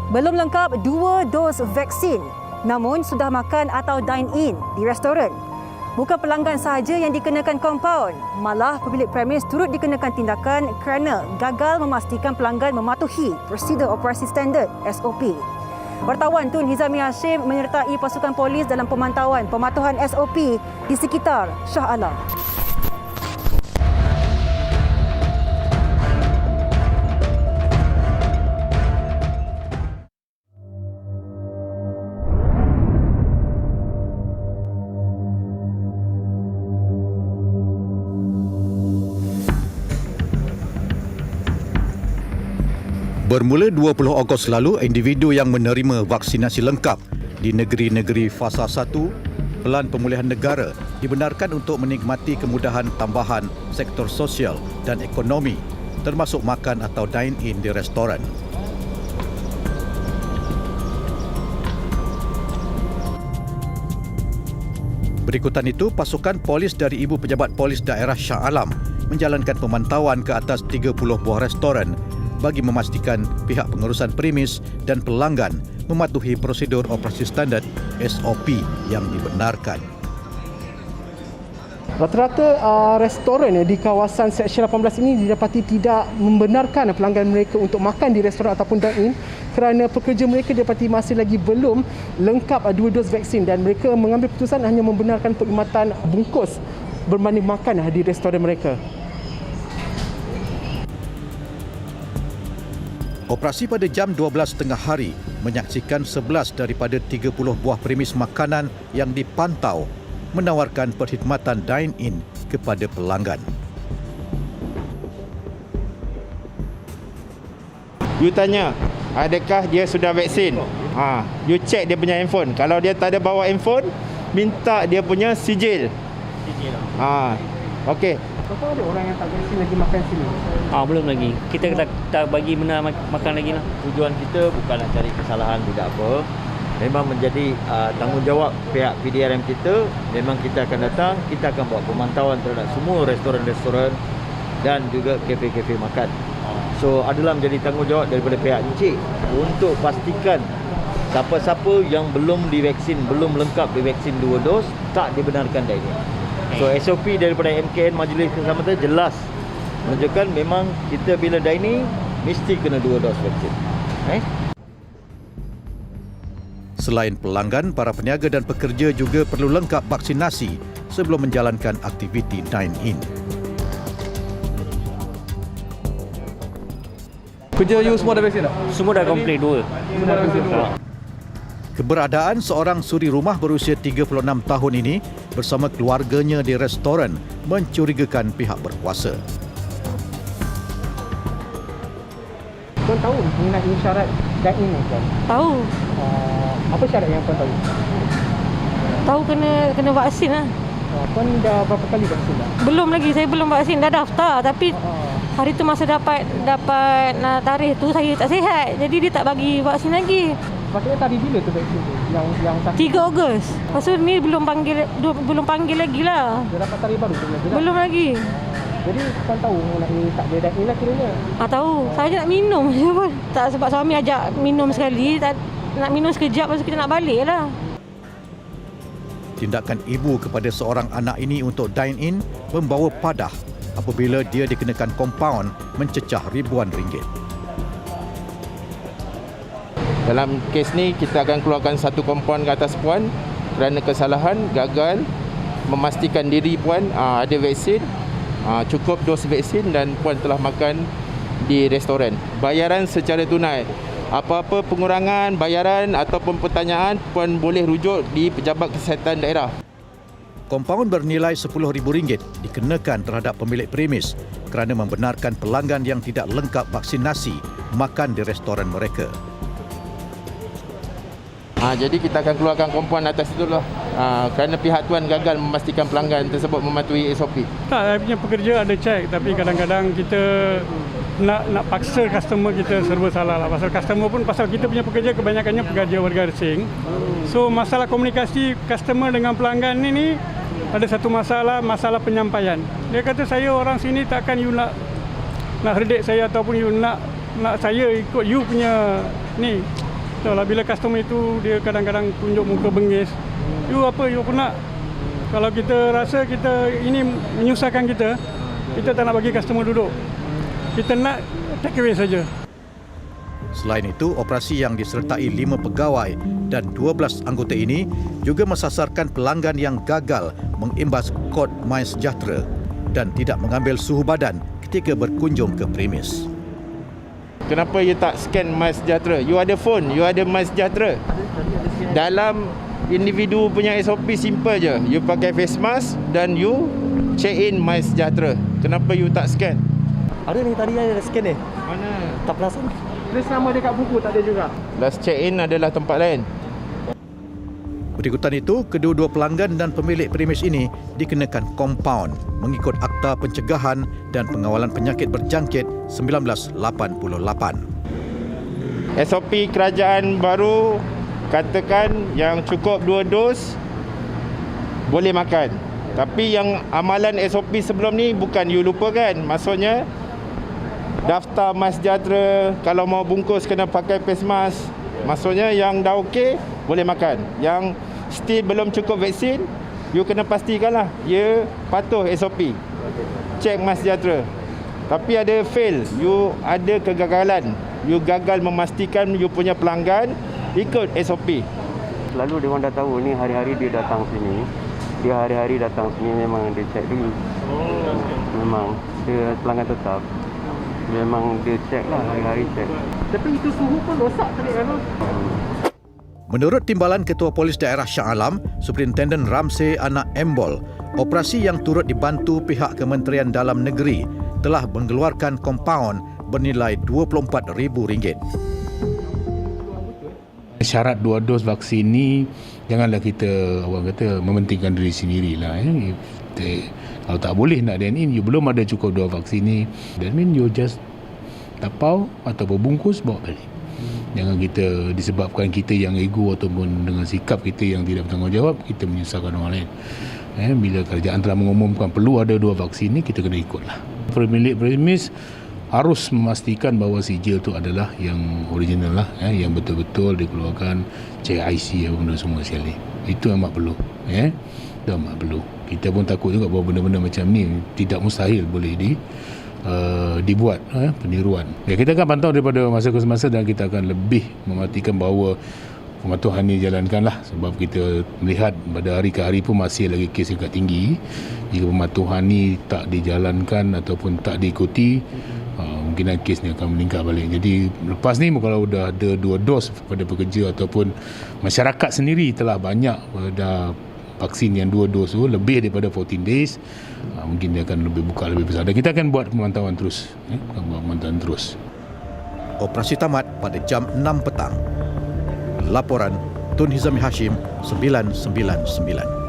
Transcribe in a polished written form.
Belum lengkap 2 dos vaksin, namun sudah makan atau dine-in di restoran. Bukan pelanggan sahaja yang dikenakan kompaun, malah pemilik premis turut dikenakan tindakan kerana gagal memastikan pelanggan mematuhi prosedur operasi standard SOP. Wartawan Tun Hizami Hashim menyertai pasukan polis dalam pemantauan pematuhan SOP di sekitar Shah Alam. Bermula 20 Ogos lalu, individu yang menerima vaksinasi lengkap di negeri-negeri fasa 1 Pelan Pemulihan Negara dibenarkan untuk menikmati kemudahan tambahan sektor sosial dan ekonomi, termasuk makan atau dine-in di restoran. Berikutan itu, pasukan polis dari Ibu Pejabat Polis Daerah Shah Alam menjalankan pemantauan ke atas 30 buah restoran bagi memastikan pihak pengurusan premis dan pelanggan mematuhi prosedur operasi standard SOP yang dibenarkan. Rata-rata restoran di kawasan Seksyen 18 ini didapati tidak membenarkan pelanggan mereka untuk makan di restoran ataupun dine-in kerana pekerja mereka didapati masih lagi belum lengkap 2 dos vaksin dan mereka mengambil keputusan hanya membenarkan perkhidmatan bungkus berbanding makan di restoran mereka. Operasi pada jam 12.30 hari menyaksikan 11 daripada 30 buah premis makanan yang dipantau menawarkan perkhidmatan dine-in kepada pelanggan. You tanya, adakah dia sudah vaksin? You check dia punya handphone. Kalau dia tak ada bawa handphone, minta dia punya sijil. Okey. Betul ada orang yang tak vaksin lagi makan sini? Belum lagi. Kita tak bagi benda makan lagi lah. Tujuan kita bukanlah cari kesalahan, tidak apa. Memang menjadi tanggungjawab pihak PDRM kita. Memang kita akan datang, kita akan buat pemantauan terhadap semua restoran-restoran dan juga kafe-kafe makan. So adalah menjadi tanggungjawab daripada pihak Encik untuk pastikan siapa-siapa yang belum divaksin, belum lengkap divaksin 2 dos, tak dibenarkan dine-in. So SOP daripada MKN Majlis Keselamatan jelas menunjukkan memang kita bila dine-in mesti kena 2 dos vaksin. Selain pelanggan, para peniaga dan pekerja juga perlu lengkap vaksinasi sebelum menjalankan aktiviti dine-in. Kerja you semua dah vaksin tak? Semua dah komplit 2. Semua dah vaksin. Keberadaan seorang suri rumah berusia 36 tahun ini bersama keluarganya di restoran mencurigakan pihak berkuasa. Tuan tahu mengenai syarat dine-in ni kan? Tahu. Apa syarat yang tuan tahu? Tahu kena vaksin lah. Tuan dah berapa kali vaksin dah? Belum lagi, saya belum vaksin, dah daftar tapi hari tu masa dapat tarikh tu saya tak sihat. Jadi dia tak bagi vaksin lagi. Maksudnya tarikh bila tu vaksin tu? Yang 3 Ogos. Lepas tu ni belum panggil lagi lah. Dia dapat tarikh baru tu lagi lah? Belum lagi. Jadi tuan tahu mengenai tak boleh dine-in lah kiranya? Tahu. Saya nak minum je pun. Tak, sebab suami ajak minum sekali, nak minum sekejap lepas tu kita nak balik lah. Tindakan ibu kepada seorang anak ini untuk dine-in membawa padah apabila dia dikenakan kompaun mencecah ribuan ringgit. Dalam kes ni kita akan keluarkan satu kompaun ke atas puan kerana kesalahan gagal memastikan diri puan ada vaksin, cukup dos vaksin dan puan telah makan di restoran. Bayaran secara tunai. Apa-apa pengurangan bayaran ataupun pertanyaan puan boleh rujuk di Pejabat Kesihatan Daerah. Kompaun bernilai RM10,000 dikenakan terhadap pemilik premis kerana membenarkan pelanggan yang tidak lengkap vaksinasi makan di restoran mereka. Jadi kita akan keluarkan kompaun atas itu lah. Kerana pihak tuan gagal memastikan pelanggan tersebut mematuhi SOP. Tak, saya punya pekerja ada cek, tapi kadang-kadang kita nak paksa customer kita serba salah lah. Pasal kita punya pekerja kebanyakannya pekerja warga asing. So masalah komunikasi customer dengan pelanggan ini ada satu masalah penyampaian. Dia kata saya orang sini takkan you nak herdik saya ataupun you nak saya ikut you punya ni. Tahu lah, bila customer itu dia kadang-kadang tunjuk muka bengis. You apa, you pun nak. Kalau kita rasa kita ini menyusahkan kita tak nak bagi customer duduk. Kita nak take away saja. Selain itu, operasi yang disertai 5 pegawai dan 12 anggota ini juga mensasarkan pelanggan yang gagal mengimbas kod MySejahtera dan tidak mengambil suhu badan ketika berkunjung ke premis. Kenapa you tak scan MySejahtera? You ada phone, you ada MySejahtera. Dalam individu punya SOP simple je. You pakai face mask dan you check in MySejahtera. Kenapa you tak scan? Ada ni tadi ada scan ni. Mana? Tak perasan. Dia sama dekat buku tak ada juga. Last check in adalah tempat lain. Berikutan itu, kedua-dua pelanggan dan pemilik premis ini dikenakan kompaun mengikut Akta Pencegahan dan Pengawalan Penyakit Berjangkit 1988. SOP kerajaan baru katakan yang cukup 2 dos boleh makan. Tapi yang amalan SOP sebelum ni bukan you lupakan. Maksudnya daftar MySejahtera, kalau mau bungkus kena pakai face mask. Maksudnya yang dah okey boleh makan. Yang still belum cukup vaksin, you kena pastikanlah dia patuh SOP. Cek MySejahtera. Tapi ada fail, you ada kegagalan. You gagal memastikan you punya pelanggan ikut SOP. Selalu dia orang dah tahu ni hari-hari dia datang sini. Dia hari-hari datang sini memang dia cek dulu. Memang dia pelanggan tetap. Memang dia cek lah, hari-hari cek. Tapi itu suhu pun rosak tadi kan? Menurut Timbalan Ketua Polis Daerah Shah Alam, Superintenden Ramsey Anak Embol, operasi yang turut dibantu pihak Kementerian Dalam Negeri telah mengeluarkan kompaun bernilai RM24,000. Syarat 2 dos vaksin ni janganlah kita orang kata mementingkan diri sendirilah. Kalau tak boleh nak dine in, you belum ada cukup 2 vaksin ni, that mean you just tapau atau berbungkus bawa balik. Jangan kita disebabkan kita yang ego ataupun dengan sikap kita yang tidak bertanggungjawab, kita menyusahkan orang lain. Bila kerajaan telah mengumumkan perlu ada 2 vaksin ni, kita kena ikutlah. Pemilik premis harus memastikan bahawa sijil tu adalah yang original lah, yang betul-betul dikeluarkan, cek IC apa benda semua sekali. Itu amat perlu. Itu amat perlu. Kita pun takut juga bahawa benda-benda macam ni tidak mustahil boleh dibuat peniruan. Kita akan pantau daripada masa ke semasa dan kita akan lebih memastikan bahawa pematuhan ini dijalankanlah, sebab kita melihat pada hari ke hari pun masih lagi kes yang tinggi. Jika pematuhan ini tak dijalankan ataupun tak diikuti, mungkinan kes ni akan meningkat balik. Jadi lepas ni kalau dah ada 2 dos kepada pekerja ataupun masyarakat sendiri telah banyak dah vaksin yang 2 dos tu lebih daripada 14 days, mungkin dia akan lebih buka lebih besar dan kita akan buat pemantauan terus. Operasi tamat pada jam 6 petang. Laporan Tun Hizami Hashim 999.